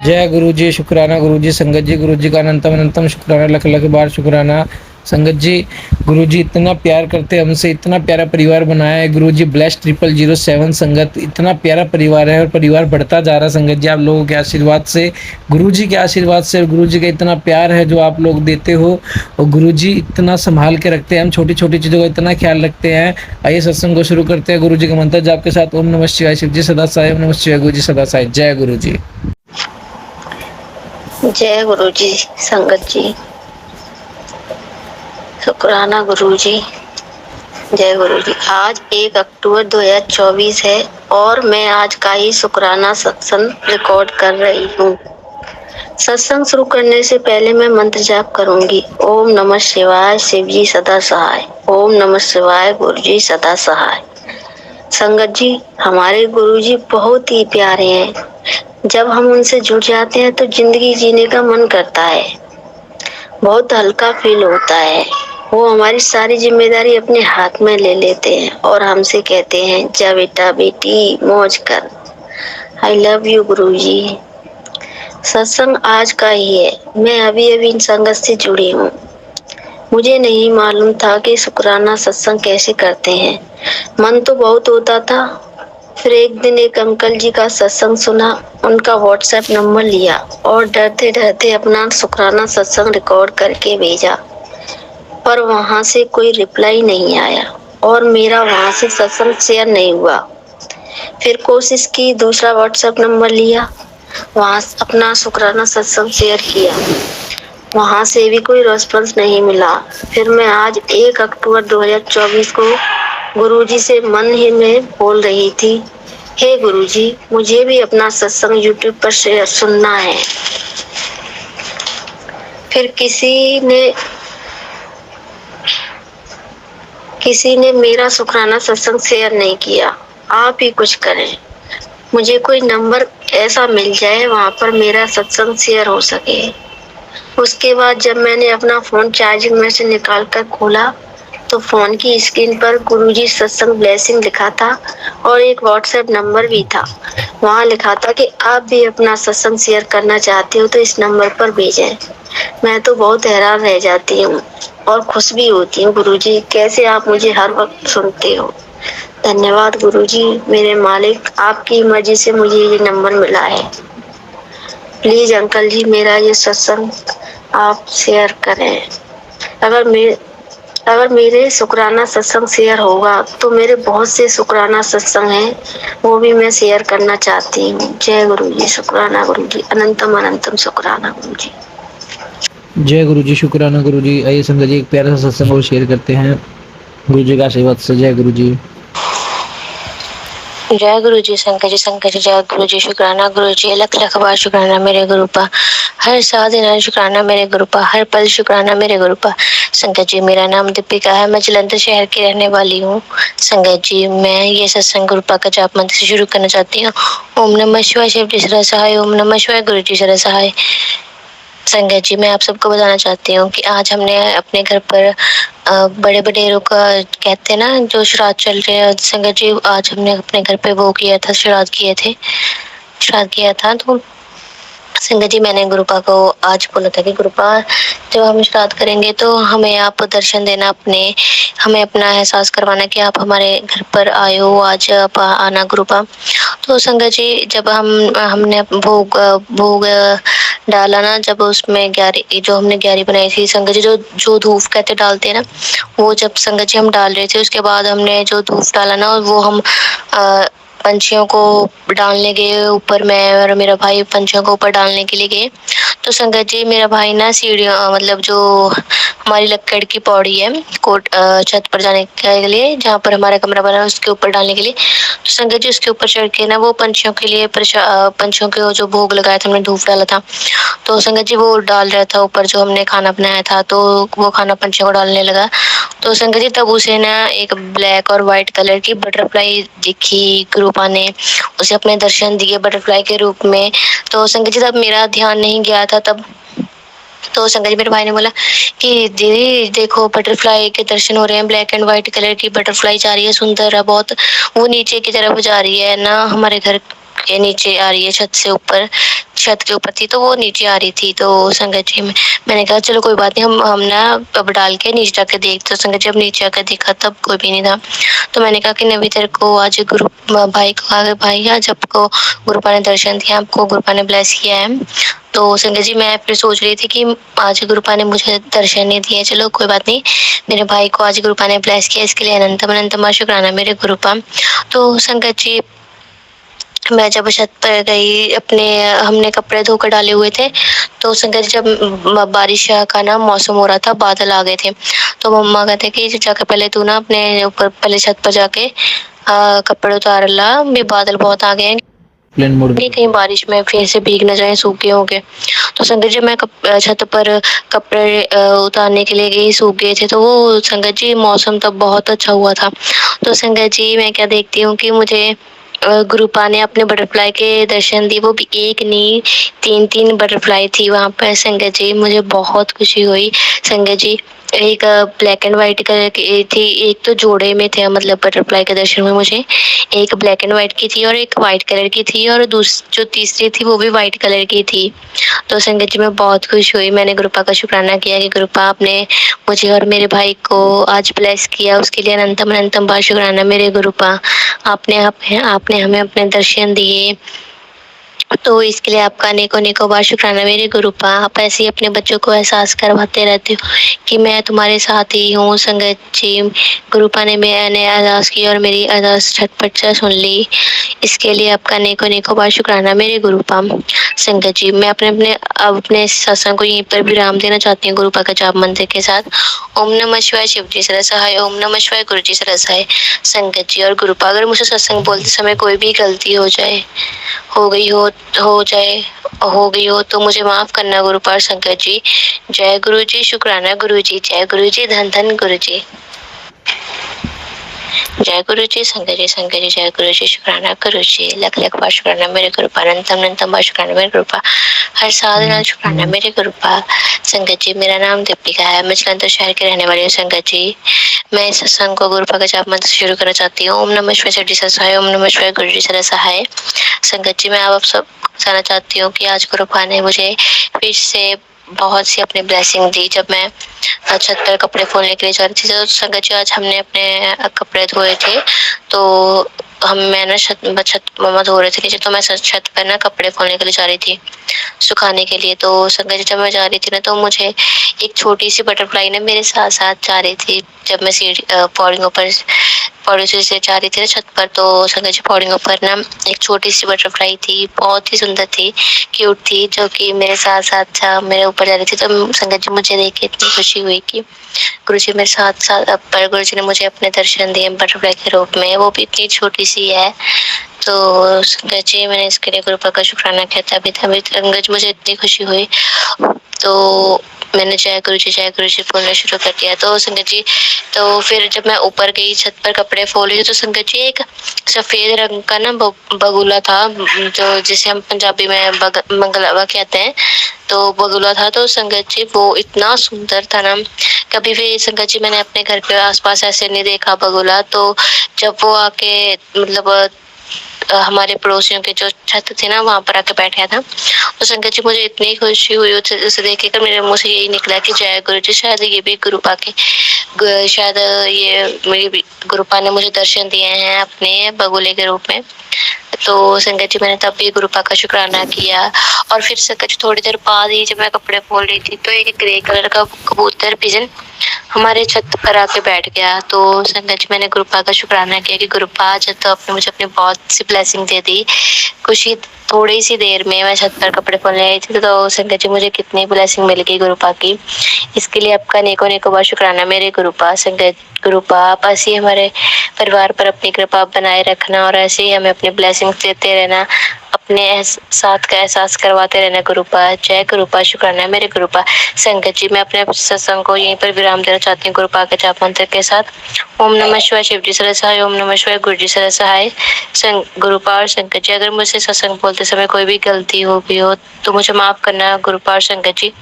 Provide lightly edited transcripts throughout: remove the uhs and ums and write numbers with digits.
जय गुरु जी, शुक्राना गुरु जी, संगत जी, गुरु जी का अनंतम अनंतम शुक्राना, लख लख बार शुक्राना। संगत जी, गुरु जी इतना प्यार करते हमसे, इतना प्यारा परिवार बनाया है गुरु जी। ब्लेस 0007 संगत, इतना प्यारा परिवार है और परिवार बढ़ता जा रहा है संगत जी, आप लोगों के आशीर्वाद से, गुरु जी के आशीर्वाद से। गुरु जी का इतना प्यार है जो आप लोग देते हो, और गुरु जी इतना संभाल के रखते हैं, हम छोटी छोटी चीज़ों का इतना ख्याल रखते हैं। आइए सत्संग को शुरू करते हैं। गुरु जी का मंत्र जाप के साथ। ओम नमः शिवाय। शिव जी सदा सहाय। ओम नमः शिवाय। गुरु जी सदा सहाय। जय गुरु जी। जय गुरु जी। संगत जी, शुक्राना गुरु जी। जय गुरु जी। आज 1 अक्टूबर 2024 है और मैं आज का ही शुक्राना सत्संग रिकॉर्ड कर रही हूँ। सत्संग शुरू करने से पहले मैं मंत्र जाप करूंगी। ओम नमः शिवाय, शिव जी सदा सहाय। ओम नमः शिवाय, गुरु जी सदा सहाय। संगत जी, हमारे गुरु जी बहुत ही प्यारे हैं। जब हम उनसे जुड़ जाते हैं तो जिंदगी जीने का मन करता है, बहुत हल्का फील होता है। वो हमारी सारी जिम्मेदारी अपने हाथ में ले लेते हैं और हमसे कहते हैं, जा बेटा बेटी मौज कर। आई लव यू गुरु जी। सत्संग आज का ही है। मैं अभी अभी इन संगत से जुड़ी हूँ। मुझे नहीं मालूम था कि शुक्राना सत्संग कैसे करते हैं। मन तो बहुत होता था। फिर एक दिन एक अंकल जी का सत्संग सुना, उनका व्हाट्सएप नंबर लिया और डरते डरते अपना शुक्राना सत्संग रिकॉर्ड करके भेजा, पर वहां से कोई रिप्लाई नहीं आया और मेरा वहां से सत्संग शेयर नहीं हुआ। फिर कोशिश की, दूसरा व्हाट्सएप नंबर लिया, वहां अपना शुक्राना सत्संग शेयर किया, वहां से भी कोई रेस्पॉन्स नहीं मिला। फिर मैं आज 1 अक्टूबर 2024 को गुरुजी से मन ही में बोल रही थी, हे गुरुजी, मुझे भी अपना सत्संग यूट्यूब पर शेयर सुनना है। फिर किसी ने मेरा शुक्राना सत्संग शेयर नहीं किया। आप ही कुछ करें, मुझे कोई नंबर ऐसा मिल जाए वहां पर मेरा सत्संग शेयर हो सके। उसके बाद जब मैंने अपना फोन चार्जिंग में से निकाल कर खोला तो फोन की स्क्रीन पर गुरुजी सत्संग ब्लेसिंग लिखा था और एक व्हाट्सएप नंबर भी था। वहाँ लिखा था कि आप भी अपना सत्संग शेयर करना चाहते हो तो इस नंबर पर भेजें। मैं तो बहुत हैरान रह जाती हूँ और खुश भी होती हूँ। गुरुजी, कैसे आप मुझे हर वक्त सुनते हो। धन्यवाद गुरुजी, मेरे मालिक, आपकी मर्जी से मुझे ये नंबर मिला है। प्लीज अंकल जी, मेरा ये सत्संग आप शेयर करें। अगर मेरे शुक्राना सत्संग शेयर होगा तो मेरे बहुत से शुक्राना सत्संग हैं, वो भी मैं शेयर करना चाहती हूँ। जय गुरु जी। शुक्राना गुरु जी, अनंतम अनंतम शुक्राना गुरु जी। जय गुरु जी, शुक्राना गुरु जी। आइए संगत जी, एक प्यारा सा सत्संग और शेयर करते हैं गुरु जी का आशीर्वाद से। जय गुरु जी। जय गुरु जी। शंकर जी, शंकर जी। जय गुरु जी। शुक्राना गुरु जी, लख लख बार शुक्राना मेरे गुरु पा। हर साथ शुक्राना मेरे गुरु पा, हर पल शुक्राना मेरे गुरु पा। संगत जी, मेरा नाम दीपिका है, मैं जलंधर शहर की रहने वाली हूँ। संगत जी, मैं ये सत्संग गुरु पा का जाप मंत्र से शुरू करना चाहती हूँ। ओम नमः शिवाय, शिव जी सदा सहाय। ओम नमः शिवाय, गुरु जी सदा सहाय। संगत जी, मैं आप सबको बताना चाहती हूँ कि आज हमने अपने घर पर बड़े बडेरों का कहते हैं ना, जो श्राद्ध चल रहे हैं। संगत जी, आज हमने अपने घर पे वो किया था, श्राद्ध किया था। तो संगत जी, मैंने गुरुपा को आज बोला था कि गुरुपा, जब हम श्राद्ध करेंगे तो हमें आप दर्शन देना, हमें अपना एहसास करवाना कि आप हमारे घर पर आए हो, आज आप आना गुरुपा। तो संगत जी, जब हमने भोग डाला ना, जब उसमें ग्यारह जो हमने ग्यारह बनाई थी संगत जी, जो धूप कहते डालते हैं ना, वो जब संगत जी हम डाल रहे थे, उसके बाद हमने जो धूप डाला ना, वो हम पंछियों को डालने गए ऊपर। मैं और मेरा भाई पंछियों को ऊपर डालने के लिए गए। तो संगत जी, मेरा भाई ना सीढ़ियों, मतलब जो हमारी लक्कड़ की पौड़ी है छत पर जाने के लिए, जहाँ पर हमारा कमरा बना है, उसके ऊपर डालने के लिए। तो संगत जी, उसके ऊपर चढ़ के ना वो पंछियों के लिए पंछियों के जो भोग लगाया था, हमने धूप डाला था। तो संगत जी, वो डाल रहा था ऊपर जो हमने खाना बनाया था, तो वो खाना पंछियों को डालने लगा। तो संगत जी, तब उसे ना एक ब्लैक और व्हाइट कलर की बटरफ्लाई दिखी। गुरुपा ने उसे अपने दर्शन दिए बटरफ्लाई के रूप में। तो संगत जी, तब मेरा ध्यान नहीं गया था तब। तो संगत जी, मेरे भाई ने बोला कि दीदी देखो, बटरफ्लाई के दर्शन हो रहे हैं, ब्लैक एंड व्हाइट कलर की बटरफ्लाई जा रही है, सुंदर है बहुत, वो नीचे की तरफ जा रही है ना, हमारे घर के नीचे आ रही है, छत के ऊपर थी तो वो नीचे आ रही थी। तो संगत जी मैंने कहा चलो कोई बात नहीं, हम ना अब डाल के नीचे जाके देखते। तो संगत जी जब नीचे आकर देखा तब कोई भी नहीं था। तो मैंने कहा कि नबी तेरे को आज गुरु भाई को आगे भाई आज आपको गुरुपा ने दर्शन दिया, आपको गुरुपा ने ब्लेस किया है। तो संगत जी मैं फिर सोच रही थी कि आज गुरुपा ने मुझे दर्शन नहीं दिए, चलो कोई बात नहीं, मेरे भाई को आज गुरुपा ने ब्लेस किया, इसके लिए अनंतम अनंतम शुक्राना मेरे गुरुपा। तो संगत जी मैं जब छत पर गई अपने, हमने कपड़े धोकर डाले हुए थे। तो संगत जी जब बारिश का ना मौसम हो रहा था, बादल आ गए थे। तो मम्मा कहते कि जाके पहले तू ना अपने ऊपर पहले छत पर जाके कपड़े उतार ला, भी बादल बहुत आ गए हैं, प्लेन मोड नहीं कहीं बारिश में फिर से भीग न जाए, सूखे होंगे। तो संगत जी मैं छत पर कपड़े उतारने के लिए गई, सूख गए थे। तो वो संगत जी मौसम तब बहुत अच्छा हुआ था। तो संगत जी मैं क्या देखती हूँ कि मुझे गुरुपा ने अपने बटरफ्लाई के दर्शन दिए, वो भी एक नहीं 3-3 बटरफ्लाई थी वहाँ पर। संगत जी मुझे बहुत खुशी हुई। संगत जी एक ब्लैक एंड व्हाइट कलर की थी, एक तो जोड़े में थे, मतलब बटरफ्लाई के दर्शन में मुझे एक ब्लैक एंड व्हाइट की थी और एक व्हाइट कलर की थी, और जो तीसरी थी वो भी व्हाइट कलर की थी। तो संगत जी मैं बहुत खुश हुई। मैंने गुरुपा का शुक्राना किया कि गुरुपा आपने मुझे और मेरे भाई को आज ब्लेस किया, उसके लिए अनंतम अनंतम बार शुक्राना मेरे गुरुपा। आपने हमें अपने दर्शन दिए, तो इसके लिए आपका अनेकों अनेकों बार शुक्राना मेरे गुरुपा। आप ऐसे ही अपने बच्चों को एहसास करवाते रहते हो कि मैं तुम्हारे साथ ही हूँ। संगत जी गुरुपा ने मैंने अरदास की और मेरी अरदास झटपट से सुन ली, इसके लिए आपका अनेकों अनेकों बार शुक्राना मेरे गुरुपा। संगत जी मैं अपने सत्संग को यहीं पर विराम देना चाहती हूँ गुरुपा का जाप मंत्र के साथ। ओम नमः शिवाय शिव जी सरसहाय, ओम नमः शिवाय गुरु जी सरसहाय। संगत जी और गुरुपा अगर मुझे सत्संग बोलते समय कोई भी गलती हो गई हो तो मुझे माफ करना गुरुपा और संगत जी। जय गुरु जी, शुक्राना गुरु जी, जय गुरु जी, धन धन गुरु जी। जय गुरु जी, संगत जी, जय गुरु जी, शुक्राना गुरु जी, लख लख बार शुक्राना मेरे गुरुपा, अनंतम अनंतम बार शुक्राना मेरे गुरुपा, हर साधना शुक्राना मेरे गुरुपा। संगत जी मेरा नाम दीपिका है, मैं जलंधर शहर की रहने वाली हूँ। संगत जी मैं इस सत्संग को गुरुपा का जाप मंत्र शुरू करना चाहती हूँ। ओम नमः शिवाय शिव जी सरसहाय, ओम नमः शिवाय गुरु जी सरसहाय। संगत जी मैं आप सब बताना चाहती हूँ कि आज गुरुपा ने मुझे फिर से बहुत सी अपनी ब्लेसिंग दी। जब मैं छत पर कपड़े फोड़ने के लिए जा रही थी तो संगत जी आज हमने अपने कपड़े धोए थे, तो मैं ना छत मम्मा धो रहे थे नीचे, तो मैं छत पर ना कपड़े फोड़ने के लिए जा रही थी सुखाने के लिए। तो संगत जी जब मैं जा रही थी ना तो मुझे एक छोटी सी बटरफ्लाई ना मेरे साथ साथ जा रही थी। जब मैं पौड़ियों से जा रही थी ना छत पर, तो संगत जी पौड़ियों पर ना एक छोटी सी बटरफ्लाई थी, बहुत ही सुंदर थी, क्यूट थी, जो कि मेरे साथ साथ मेरे ऊपर जा रही थी। तो संगत जी मुझे देख के इतनी खुशी हुई कि गुरु जी मेरे साथ साथ, पर गुरु जी ने मुझे अपने दर्शन दिए बटरफ्लाई के रूप में, वो भी इतनी छोटी सी है। तो संगत जी मैंने इसके लिए गुरुपा का शुक्राना किया था। अभी संगत जी मुझे इतनी खुशी हुई तो मैंने जय गुरु जी बोलना शुरू कर दिया। तो संगत जी तो फिर जब मैं ऊपर गई छत पर कपड़े फोड़ रही तो संगत जी एक सफेद रंग का ना बगुला था, जो जिसे हम पंजाबी में मंगलावा कहते हैं, तो बगुला था। तो संगत जी वो इतना सुंदर था ना, कभी भी संगत जी मैंने अपने घर के आसपास ऐसे नहीं देखा बगुला। तो जब वो आके मतलब हमारे पड़ोसियों के जो छत थे ना वहां पर आके बैठ गया था, तो संगत जी मुझे इतनी खुशी हुई उसे देख कर, मेरे मुंह से यही निकला कि जय गुरु जी। शायद ये भी गुरुपा के शायद ये मेरी गुरुपा ने मुझे दर्शन दिए हैं अपने बगुले के रूप में। तो संगत जी मैंने तब भी गुरुपा का शुक्राना किया। और फिर संगत जी थोड़ी देर बाद ही जब मैं कपड़े खोल रही थी तो एक ग्रे कलर का कबूतर पिजन हमारे छत पर आके बैठ गया। तो संगत जी मैंने गुरुपा का शुक्राना किया कि गुरुपा आज तो आपने मुझे अपनी बहुत सी ब्लेसिंग दे दी। खुशी थोड़ी सी देर में मैं छत पर कपड़े खोलने आई थी, तो संगत जी मुझे कितनी ब्लेसिंग मिल गई गुरुपा की, इसके लिए आपका अनेकों अनेकों बार शुक्राना मेरे गुरुपा। संगत गुरुपा आप ऐसे ही हमारे परिवार पर अपनी कृपा बनाए रखना और ऐसे ही हमें अपनी ब्लेसिंग देते रहना, अपने साथ का एहसास करवाते रहना गुरुपा। जय गुरुपा, शुक्राना मेरे गुरुपा। संगत जी मैं अपने सत्संग को यहीं पर विराम देना चाहती हूँ गुरुपा के जाप मंत्र के साथ। ओम नमः शिवाय शिव जी सरसहाय, ओम नमः शिवाय गुरु जी सरसहाय। गुरुपा और संगत जी अगर मुझसे सत्संग बोलते समय कोई भी गलती हो गई हो तो मुझे माफ करना गुरुपा और संगत जी।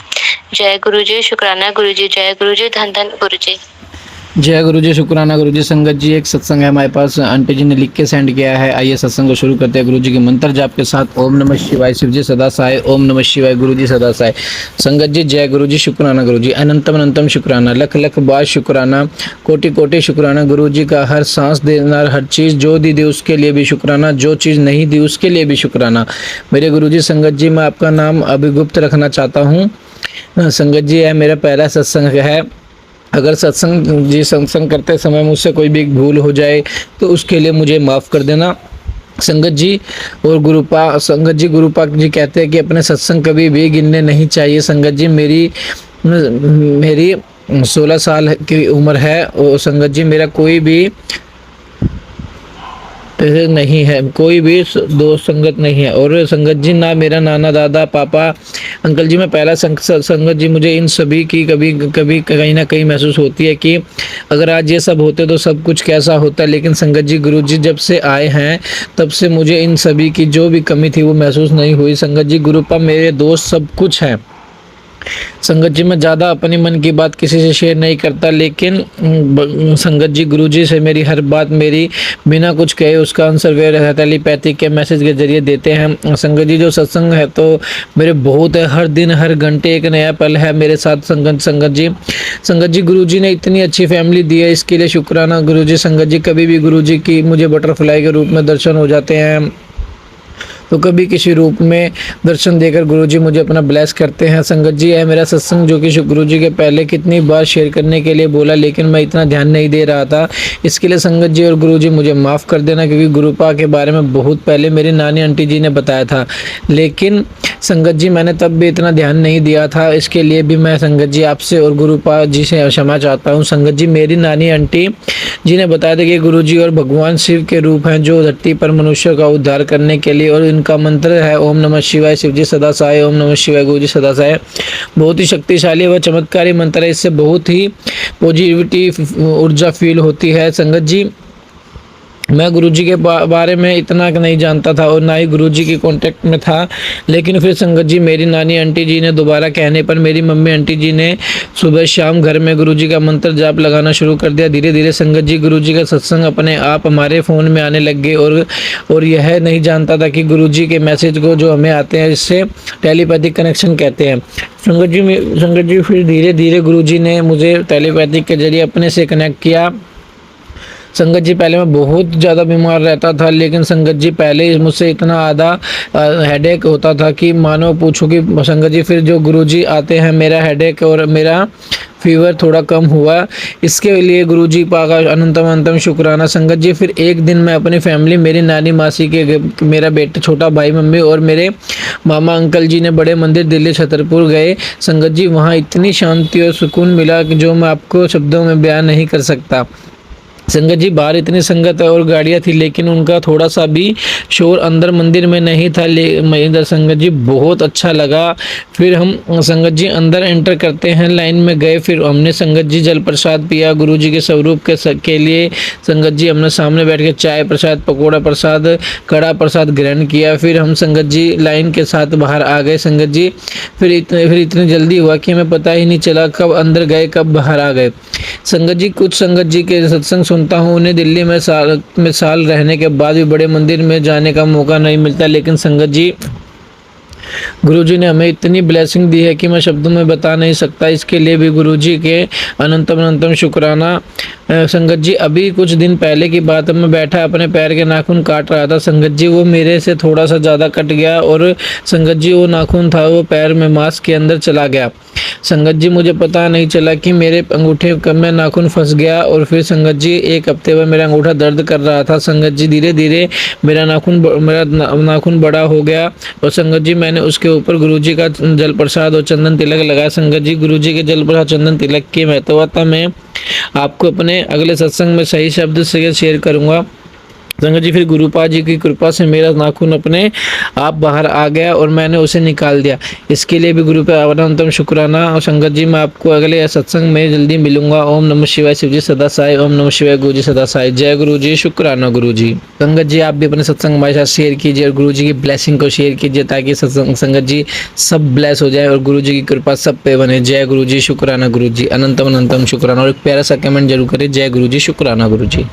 जय गुरु जी, शुक्राना गुरु जी, जय गुरु जी, धन धन गुरु जी। जय गुरु जी, शुक्राना गुरु जी। संगत जी, एक सत्संग है हमारे पास, आंटी जी ने लिख के सेंड किया है। आइए सत्संग को शुरू करते हैं गुरु जी के मंत्र जाप के साथ। ओम नमः शिवाय। शिव जी सदा सहाय। ओम नमः शिवाय। गुरु जी सदा सहाय। संगत जी, जय गुरु जी, शुक्राना गुरु जी। अनंतम अनंतम शुक्राना, लख लख बार शुक्राना, कोटि कोटि शुक्राना गुरु जी का। हर सांस देना, हर चीज़ जो दी उसके लिए भी शुक्राना, जो चीज़ नहीं दी उसके लिए भी शुक्राना मेरे गुरु जी। संगत जी, मैं आपका नाम अभिगुप्त रखना चाहता हूँ। संगत जी, यह मेरा पहला सत्संग है। अगर सत्संग करते समय मुझसे कोई भी भूल हो जाए तो उसके लिए मुझे माफ़ कर देना। संगत जी और गुरुपा जी कहते हैं कि अपने सत्संग कभी भी गिनने नहीं चाहिए। संगत जी, मेरी 16 साल की उम्र है और संगत जी मेरा कोई भी नहीं है, कोई भी दोस्त संगत नहीं है। और संगत जी, ना मेरा नाना दादा पापा अंकल जी, मैं पहला संगत जी, मुझे इन सभी की कभी कभी कहीं ना कहीं महसूस होती है कि अगर आज ये सब होते तो सब कुछ कैसा होता। लेकिन संगत जी, गुरु जी जब से आए हैं तब से मुझे इन सभी की जो भी कमी थी वो महसूस नहीं हुई। संगत जी, गुरुपा मेरे दोस्त सब कुछ हैं। संगत जी, मैं ज़्यादा अपने मन की बात किसी से शेयर नहीं करता, लेकिन संगत जी गुरुजी से मेरी हर बात मेरी बिना कुछ कहे उसका आंसर वे टेलीपैथी के मैसेज के जरिए देते हैं। संगत जी, जो सत्संग है तो मेरे बहुत है, हर दिन हर घंटे एक नया पल है मेरे साथ। संगत जी गुरुजी ने इतनी अच्छी फैमिली दी है, इसके लिए शुक्राना गुरुजी। संगत जी, कभी भी गुरुजी की मुझे बटरफ्लाई के रूप में दर्शन हो जाते हैं तो कभी किसी रूप में दर्शन देकर गुरुजी मुझे अपना ब्लेस करते हैं। संगत जी, है मेरा सत्संग जो कि गुरुजी के पहले कितनी बार शेयर करने के लिए बोला, लेकिन मैं इतना ध्यान नहीं दे रहा था। इसके लिए संगत जी और गुरुजी मुझे माफ़ कर देना, क्योंकि गुरुपा के बारे में बहुत पहले मेरी नानी आंटी जी ने बताया था, लेकिन संगत जी मैंने तब भी इतना ध्यान नहीं दिया था। इसके लिए भी मैं संगत जी आपसे और गुरुपा जी से क्षमा चाहता हूँ। संगत जी, मेरी नानी आंटी जी ने बताया था कि गुरुजी और भगवान शिव के रूप हैं जो धरती पर मनुष्य का उद्धार करने के लिए, और इनका मंत्र है ओम नमः शिवाय। शिव जी सदा सहाय। ओम नमः शिवाय। गुरु जी सदा सहाय। बहुत ही शक्तिशाली व चमत्कारी मंत्र है, इससे बहुत ही पॉजिटिविटी ऊर्जा फील होती है। संगत जी, मैं गुरुजी के बारे में इतना नहीं जानता था और ना ही गुरुजी के कांटेक्ट में था, लेकिन फिर संगत जी मेरी नानी आंटी जी ने दोबारा कहने पर मेरी मम्मी आंटी जी ने सुबह शाम घर में गुरुजी का मंत्र जाप लगाना शुरू कर दिया। धीरे धीरे संगत जी गुरुजी का सत्संग अपने आप हमारे फ़ोन में आने लग गए, और यह नहीं जानता था कि गुरुजी के मैसेज को जो हमें आते हैं इससे टेलीपैथिक कनेक्शन कहते हैं। संगत जी फिर धीरे धीरे गुरुजी ने मुझे टेलीपैथिक के जरिए अपने से कनेक्ट किया। संगत जी, पहले मैं बहुत ज़्यादा बीमार रहता था, लेकिन संगत जी पहले मुझसे इतना आधा हेडेक होता था कि मानो पूछो कि संगत जी फिर जो गुरुजी आते हैं मेरा हेडेक और मेरा फीवर थोड़ा कम हुआ। इसके लिए गुरुजी का अनंतम अनंतम शुक्राना। संगत जी, फिर एक दिन मैं अपनी फैमिली, मेरी नानी मासी के, मेरा बेटा छोटा भाई मम्मी और मेरे मामा अंकल जी ने बड़े मंदिर दिल्ली छतरपुर गए। संगत जी, वहाँ इतनी शांति और सुकून मिला कि जो मैं आपको शब्दों में बयान नहीं कर सकता। संगत जी, बाहर इतनी संगत और गाड़ियाँ थी, लेकिन उनका थोड़ा सा भी शोर अंदर मंदिर में नहीं था। महेंद्र संगत जी बहुत अच्छा लगा। फिर हम संगत जी अंदर एंटर करते हैं, लाइन में गए। फिर हमने संगत जी जल प्रसाद पिया गुरुजी के स्वरूप के लिए। संगत जी हमने सामने बैठ के चाय प्रसाद, पकौड़ा प्रसाद, कड़ा प्रसाद ग्रहण किया। फिर हम संगत जी लाइन के साथ बाहर आ गए। संगत जी फिर इतनी जल्दी हुआ कि हमें पता ही नहीं चला कब अंदर गए कब बाहर आ गए। संगत जी, कुछ संगत जी के सत्संग सुनता हूँ, उन्हें दिल्ली में साल रहने के बाद भी बड़े मंदिर में जाने का मौका नहीं मिलता, लेकिन संगत जी गुरुजी ने हमें इतनी ब्लेसिंग दी है कि मैं शब्दों में बता नहीं सकता। इसके लिए भी गुरुजी के अनंतम अनंतम शुक्राना। संगत जी, अभी कुछ दिन पहले की बात है, मैं बैठा अपने पैर के नाखून काट रहा था। संगत जी, वो मेरे से थोड़ा सा ज़्यादा कट गया और संगत जी वो नाखून था वो पैर में मांस के अंदर चला गया। संगत जी, मुझे पता नहीं चला कि मेरे अंगूठे में नाखून फंस गया, और फिर संगत जी एक हफ्ते में मेरा अंगूठा दर्द कर रहा था। संगत जी, धीरे धीरे मेरा नाखून बड़ा हो गया, और संगत जी मैंने उसके ऊपर गुरुजी का जल प्रसाद और चंदन तिलक लगाया। संगत जी, गुरुजी के जल प्रसाद चंदन तिलक की महत्वता मैं आपको अपने अगले सत्संग में सही शब्द से शेयर करूंगा। संगत जी फिर गुरुपाद जी की कृपा से मेरा नाखून अपने आप बाहर आ गया और मैंने उसे निकाल दिया। इसके लिए भी गुरु पे अनंतम शुक्राना। और संगत जी मैं आपको अगले सत्संग में जल्दी मिलूंगा। ओम नमः शिवाय। शिव जी सदा साई। ओम नमः शिवाय। गुरु जी सदा साई। जय गुरु जी। शुक्राना गुरु जी। संगत जी आप भी अपने सत्संग हमारे साथ शेयर कीजिए और गुरु जी की ब्लेसिंग को शेयर कीजिए ताकि सत्संग संगत जी सब ब्लेस हो जाए और गुरु जी की कृपा सब पे बने। जय गुरु जी। शुक्राना गुरु जी। अनंतम अनंतम शुक्राना। और एक प्यारा सा कमेंट जरूर करें। जय गुरु जी। शुक्राना गुरु जी।